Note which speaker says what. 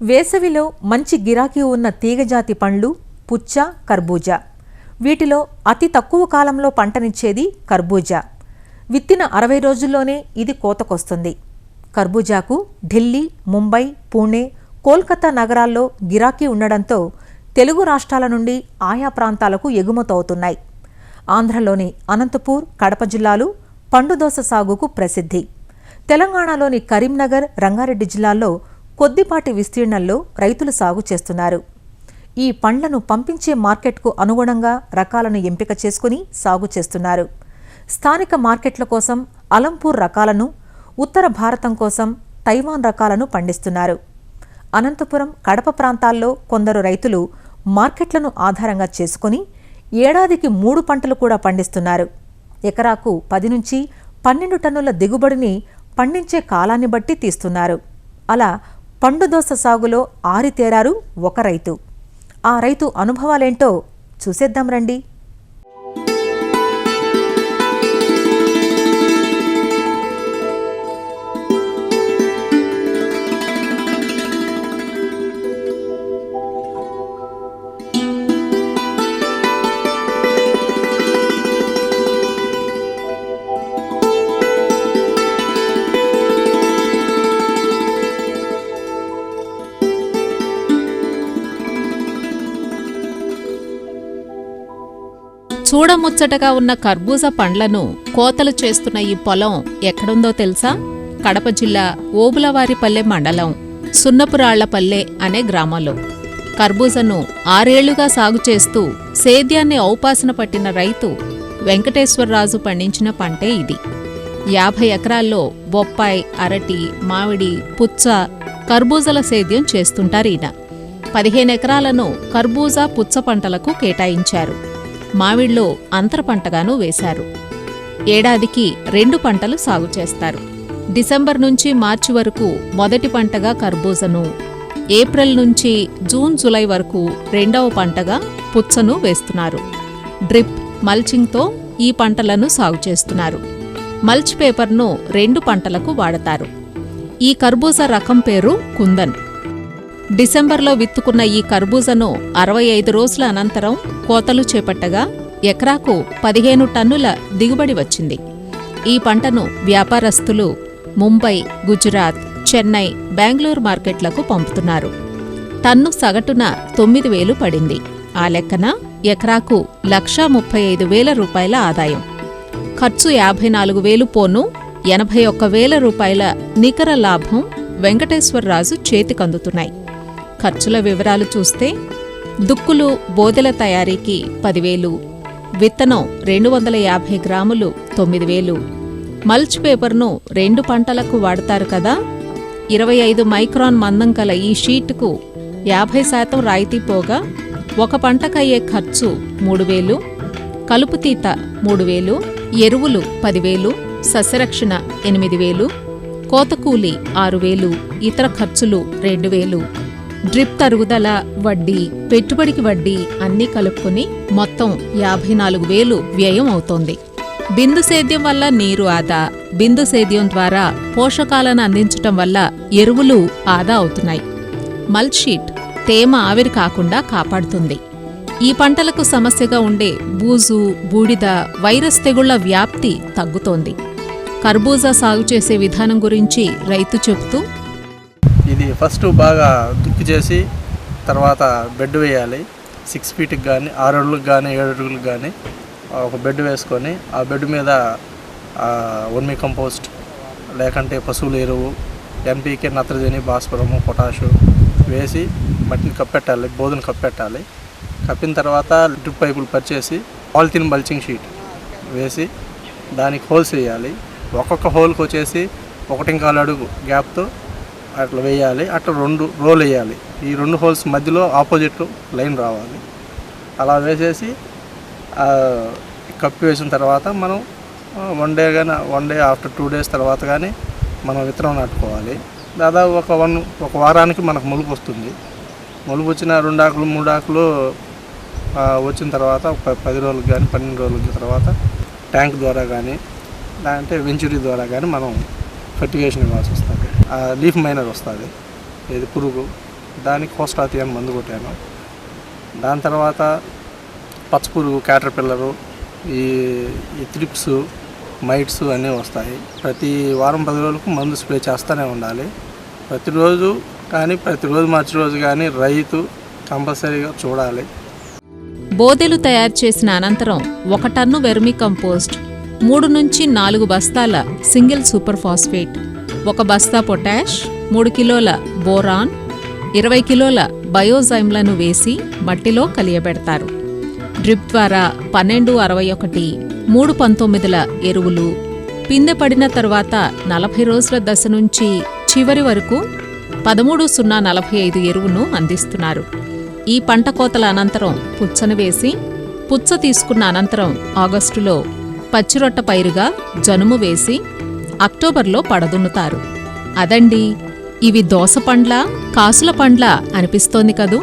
Speaker 1: వేసవిలో మంచి గిరాకీ ఉన్న తీగజాతి పండ్లు పుచ్చ, కర్బూజా. వీటిలో అతి తక్కువ కాలంలో పంటనిచ్చేది కర్బూజా. విత్తిన 60 రోజుల్లోనే ఇది కోతకొస్తుంది. కర్బూజాకు ఢిల్లీ, ముంబై, పూణే, కోల్కతా నగరాల్లో గిరాకీ ఉండడంతో తెలుగు రాష్ట్రాల నుండి ఆయా ప్రాంతాలకు ఎగుమతవుతున్నాయి. ఆంధ్రలోని అనంతపూర్, కడప జిల్లాలు పండుదోస సాగుకు ప్రసిద్ధి. తెలంగాణలోని కరీంనగర్, రంగారెడ్డి జిల్లాల్లో కొద్దిపాటి విస్తీర్ణంలో రైతులు సాగు చేస్తున్నారు. ఈ పండ్లను పంపించే మార్కెట్కు అనుగుణంగా రకాలను ఎంపిక చేసుకుని సాగు చేస్తున్నారు. స్థానిక మార్కెట్ల కోసం అలంపూర్ రకాలను, ఉత్తర భారతం కోసం తైవాన్ రకాలను పండిస్తున్నారు. అనంతపురం, కడప ప్రాంతాల్లో కొందరు రైతులు మార్కెట్లను ఆధారంగా చేసుకుని ఏడాదికి 3 పంటలు కూడా పండిస్తున్నారు. ఎకరాకు 10 నుంచి 12 టన్నుల దిగుబడిని పండించే కాలాన్ని బట్టి తీస్తున్నారు. అలా పండుదోస సాగులో ఆరితేరారు ఒక రైతు. ఆ రైతు అనుభవాలేంటో చూసేద్దాం రండి.
Speaker 2: చూడముచ్చటగా ఉన్న కర్బూజా పండ్లను కోతలు చేస్తున్న ఈ పొలం ఎక్కడుందో తెలుసా? కడప జిల్లా ఓబులవారిపల్లె మండలం సున్నపురాళ్లపల్లె అనే గ్రామంలో. కర్బూజను 6 ఏళ్లుగా సాగు చేస్తూ సేద్యాన్ని ఔపాసన పట్టిన రైతు వెంకటేశ్వరరాజు పండించిన పంటే ఇది. 50 ఎకరాల్లో బొప్పాయి, అరటి, మామిడి, పుచ్చ, కర్బూజల సేద్యం చేస్తుంటారీయన. 15 ఎకరాలను కర్బూజా, పుచ్చ పంటలకు కేటాయించారు. మామిడిలో అంతర పంటగానూ వేశారు. ఏడాదికి 2 పంటలు సాగు చేస్తారు. డిసెంబర్ నుంచి మార్చి వరకు మొదటి పంటగా కర్బూజను, ఏప్రిల్ నుంచి జూన్, జూలై వరకు 2వ పంటగా పుచ్చను వేస్తున్నారు. డ్రిప్, మల్చింగ్తో ఈ పంటలను సాగు చేస్తున్నారు. మల్చ్ పేపర్ను 2 పంటలకు వాడతారు. ఈ కర్బూజా రకం పేరు కుందన్. డిసెంబర్లో విత్తుకున్న ఈ కర్బూజను 65 రోజుల అనంతరం కోతలు చేపట్టగా ఎకరాకు 15 టన్నుల దిగుబడి వచ్చింది. ఈ పంటను వ్యాపారస్తులు ముంబై, గుజరాత్, చెన్నై, బెంగళూరు మార్కెట్లకు పంపుతున్నారు. టన్ను సగటున 9,000 పడింది. ఆ లెక్కన ఎకరాకు 1,35,000 రూపాయల ఆదాయం. ఖర్చు 54,000 పోను 81,000 రూపాయల నికర లాభం వెంకటేశ్వరరాజు చేతికందుతున్నాయి. ఖర్చుల వివరాలు చూస్తే దుక్కులు, బోదెల తయారీకి 10,000, విత్తనం 250 గ్రాములు 9,000, మల్చ్ పేపర్ను 2 పంటలకు వాడతారు కదా, 25 మైక్రాన్ మందం కల ఈ షీటుకు 50% రాయితీ పోగా ఒక పంటకయ్యే ఖర్చు 3,000, కలుపుతీత 3,000, ఎరువులు 10,000, సస్యరక్షణ 8,000, కోతకూలి 6,000, ఇతర ఖర్చులు 2,000, డ్రిప్ తరుగుదల, వడ్డీ, పెట్టుబడికి వడ్డీ అన్నీ కలుపుకుని మొత్తం 54,000 వ్యయం అవుతోంది. బిందు సేద్యం వల్ల నీరు ఆదా, బిందు సేద్యం ద్వారా పోషకాలను అందించటం వల్ల ఎరువులు ఆదా అవుతున్నాయి. మల్చ్ షీట్ తేమ ఆవిరి కాకుండా కాపాడుతుంది. ఈ పంటలకు సమస్యగా ఉండే బూజు, బూడిద, వైరస్ తెగుళ్ల వ్యాప్తి తగ్గుతోంది. కర్బూజా సాగు చేసే విధానం గురించి రైతు చెబుతూ,
Speaker 3: ఇది ఫస్ట్ బాగా దుక్కి చేసి తర్వాత బెడ్ వేయాలి. 6 ఫీట్కి కానీ 6 అడుగులకు కానీ 7 అడుగులకు కానీ ఒక బెడ్ వేసుకొని ఆ బెడ్ మీద వర్మీ కంపోస్ట్ లేకంటే పశువుల ఎరువు, NPK, నత్రజని, భాస్వరము, పొటాషు వేసి మట్టిని కప్పెట్టాలి, బోధను కప్పెట్టాలి. కప్పిన తర్వాత డ్రిప్ పైపులు పరిచేసి పాలిథిన్ మల్చింగ్ షీట్ వేసి దానికి హోల్స్ వేయాలి. ఒక్కొక్క హోల్కి వచ్చేసి 1.25 అడుగు గ్యాప్తో అట్లా వేయాలి. అట్లా 2 రోలు వేయాలి. ఈ 2 హోల్స్ మధ్యలో ఆపోజిట్ లైన్ రావాలి. అలా వేసేసి కప్పి వేసిన తర్వాత మనం 1 డే ఆఫ్టర్ 2 డేస్ తర్వాత కానీ మనం విత్తనం నాటుకోవాలి. దాదాపు ఒక వారానికి మనకు మొలుపు వస్తుంది. మొలుపు వచ్చిన 2 ఆకులు 3 ఆకులు వచ్చిన తర్వాత 10 రోజులకు కానీ 12 రోజులకి తర్వాత ట్యాంక్ ద్వారా కానీ లేదంటే వెంచురీ ద్వారా కానీ మనం ఫర్టిగేషన్ ఇవ్వాల్సి వస్తుంది. లీఫ్ మైనర్ వస్తుంది, ఇది పురుగు దానికి కోస్టాతి అని మందు కొట్టాను. దాని తర్వాత పచ్చపురుగు, క్యాటర్పిల్లరు, ఈ త్రిప్స్, మైట్స్ అన్నీ వస్తాయి. ప్రతి వారం 10 రోజులకు మందు స్ప్రే చేస్తూనే ఉండాలి. ప్రతిరోజు కానీ ప్రతిరోజు మార్చి రోజు కానీ రైతు కంపల్సరీగా చూడాలి.
Speaker 2: బోదెలు తయారు చేసిన అనంతరం 1 టన్ను వెర్మి కంపోస్ట్, 3 నుంచి 4 బస్తాల సింగిల్ సూపర్ ఫాస్ఫేట్, 1 బస్తా పొటాష్, 3 కిలోల బోరాన్, 20 కిలోల బయోజైమ్లను వేసి మట్టిలో కలియబెడతారు. డ్రిప్ ద్వారా 1261, 319ల ఎరువులు, పిందె పడిన తర్వాత 40 రోజుల దశ నుంచి చివరి వరకు 13045 ఎరువును అందిస్తున్నారు. ఈ పంట కోతల అనంతరం పుచ్చను వేసి, పుచ్చ తీసుకున్న అనంతరం ఆగస్టులో పచ్చిరొట్ట పైరుగా జనుము వేసి అక్టోబర్లో పడదున్నుతారు. అదండి, ఇవి దోస పండ్లా, కాసుల పండ్లా అనిపిస్తోంది కదూ.